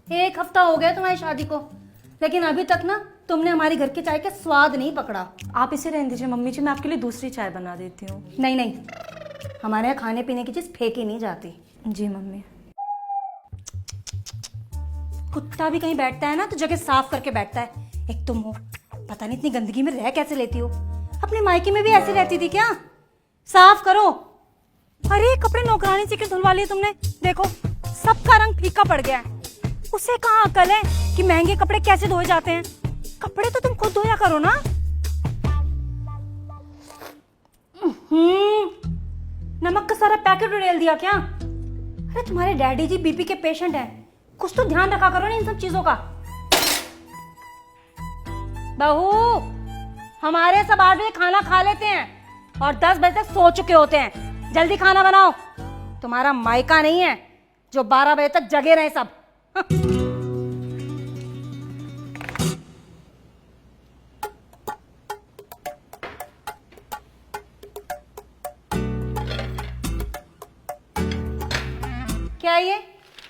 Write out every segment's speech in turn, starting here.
1 हफ्ता हो गया तुम्हारी शादी को, लेकिन अभी तक ना तुमने हमारी घर की चाय का स्वाद नहीं पकड़ा। आप इसे रहने दीजिए मम्मी जी, मैं आपके लिए दूसरी चाय बना देती हूँ। नहीं नहीं, हमारे यहाँ खाने पीने की चीज फेंकी नहीं जाती। जी मम्मी। कुत्ता भी कहीं बैठता है ना तो जगह साफ करके बैठता है। एक तुम हो, पता नहीं इतनी गंदगी में रह कैसे लेती हो। अपने मायके में भी ऐसी रहती थी क्या? साफ करो। अरे कपड़े नौकरानी से क्यों धुलवा लिए तुमने? देखो सबका रंग फीका पड़ गया है। उसे कहाँ अकल है कि महंगे कपड़े कैसे धोए जाते हैं? कपड़े तो तुम खुद धोया करो ना। नमक का सारा पैकेट उड़ेल दिया क्या? अरे तुम्हारे डैडी जी बीपी के पेशेंट हैं, कुछ तो ध्यान रखा करो ना इन सब चीजों का। बहू, हमारे सब 8 बजे खाना खा लेते हैं और 10 बजे तक सो चुके होते हैं। जल्दी खाना बनाओ। तुम्हारा मायका नहीं है जो 12 बजे तक जगे रहे सब। क्या है ये?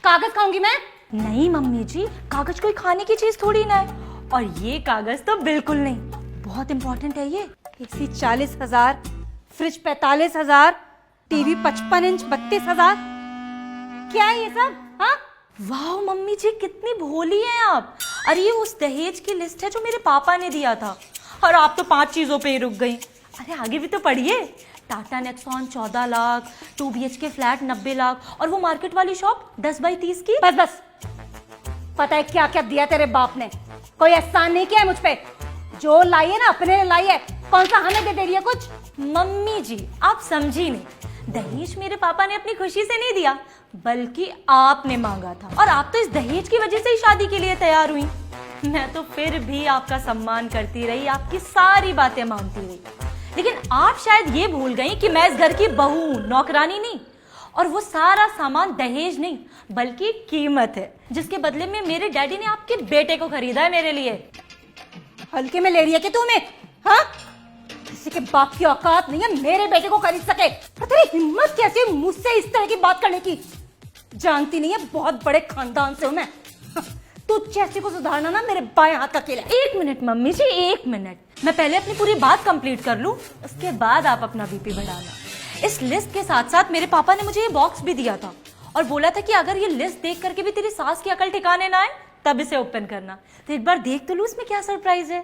कागज खाऊंगी मैं? नहीं मम्मी जी, कागज कोई खाने की चीज थोड़ी ना है। और ये कागज तो बिल्कुल नहीं, बहुत इंपॉर्टेंट है ये। AC 40,000, fridge 45,000, TV 55 inch 32,000। क्या है ये सब? हाँ, वाह मम्मी जी, कितनी भोली हैं आप। अरे ये उस दहेज की लिस्ट है जो मेरे पापा ने दिया था, और आप तो 5 चीजों पे ही रुक गई। अरे आगे भी तो पढ़िए। Tata Nexon 14 lakh, 2 BHK flat 90 lakh, और वो मार्केट वाली शॉप 10 बाई 30 की। बस बस, पता है क्या क्या दिया तेरे बाप ने? कोई एहसान नहीं किया है मुझ पे। जो लाई है ना अपने लिए लाई है, कौन सा हमें दे रही है कुछ? मम्मी जी आप समझी नहीं, दहेज मेरे पापा ने अपनी खुशी से नहीं दिया, बल्कि आपने मांगा था, और आप तो इस दहेज की वजह से ही शादी के लिए तैयार हुई। मैं तो फिर भी आपका सम्मान करती रही, आपकी सारी बातें मानती रही, लेकिन आप शायद ये भूल गई कि मैं इस घर की बहू हूं, नौकरानी नहीं। और वो सारा सामान दहेज नहीं बल्कि कीमत है, जिसके बदले में मेरे डैडी ने आपके बेटे को खरीदा है मेरे लिए। हल्के में ले रही है कि तुम्हें? हाँ, किसी के बाप की औकात नहीं है मेरे बेटे को खरीद सके। तेरी हिम्मत कैसी है मुझसे इस तरह की बात करने की? जानती नहीं है बहुत बड़े खानदान से हूं मैं। तू जैसी को सुधारना ना मेरे बाएं हाथ का खेल है। 1 मिनट मम्मी जी, 1 मिनट, मैं पहले अपनी पूरी बात कंप्लीट कर लूं, उसके बाद आप अपना बीपी बढ़ाना। इस लिस्ट के साथ साथ मेरे पापा ने मुझे ये बॉक्स भी दिया था और बोला था कि अगर ये लिस्ट देख करके भी तेरी सास की अकल ठिकाने ना आए तब इसे ओपन करना। तो एक बार देख तो लूं इसमें क्या सरप्राइज है।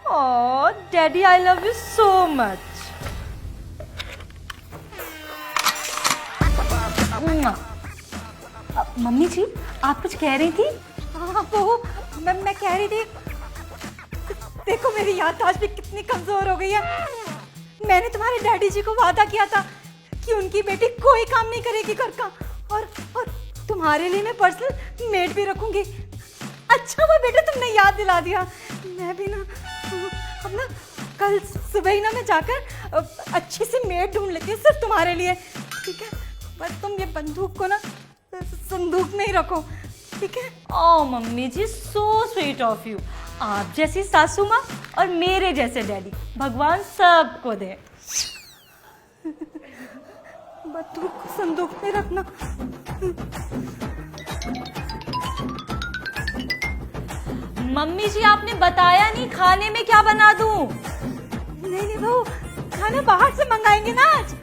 Oh daddy, I love you so much. मम्मी जी आप कुछ कह रही थी? हाँ बहू, मैं कह रही थी, देखो मेरी याददाश्त भी कितनी कमजोर हो गई है। मैंने तुम्हारे डैडी जी को वादा किया था कि उनकी बेटी कोई काम नहीं करेगी घर का, और तुम्हारे लिए मैं पर्सनल मेड भी रखूंगी। अच्छा हुआ बेटा तुमने याद दिला दिया। मैं भी ना अब ना कल सुबह ही ना मैं जाकर अच्छी सी मेड ढूंढ लेती हूँ सिर्फ तुम्हारे लिए, ठीक है? बस तुम ये बंदूक को ना संदूक में ही रखो, ठीक है? ओह मम्मी जी, सो स्वीट ऑफ यू। आप जैसी सासू माँ और मेरे जैसे डैडी भगवान सबको दे। बंदूक को संदूक में रखना। मम्मी जी आपने बताया नहीं खाने में क्या बना दूं? नहीं नहीं बहू, खाना बाहर से मंगाएंगे ना आज।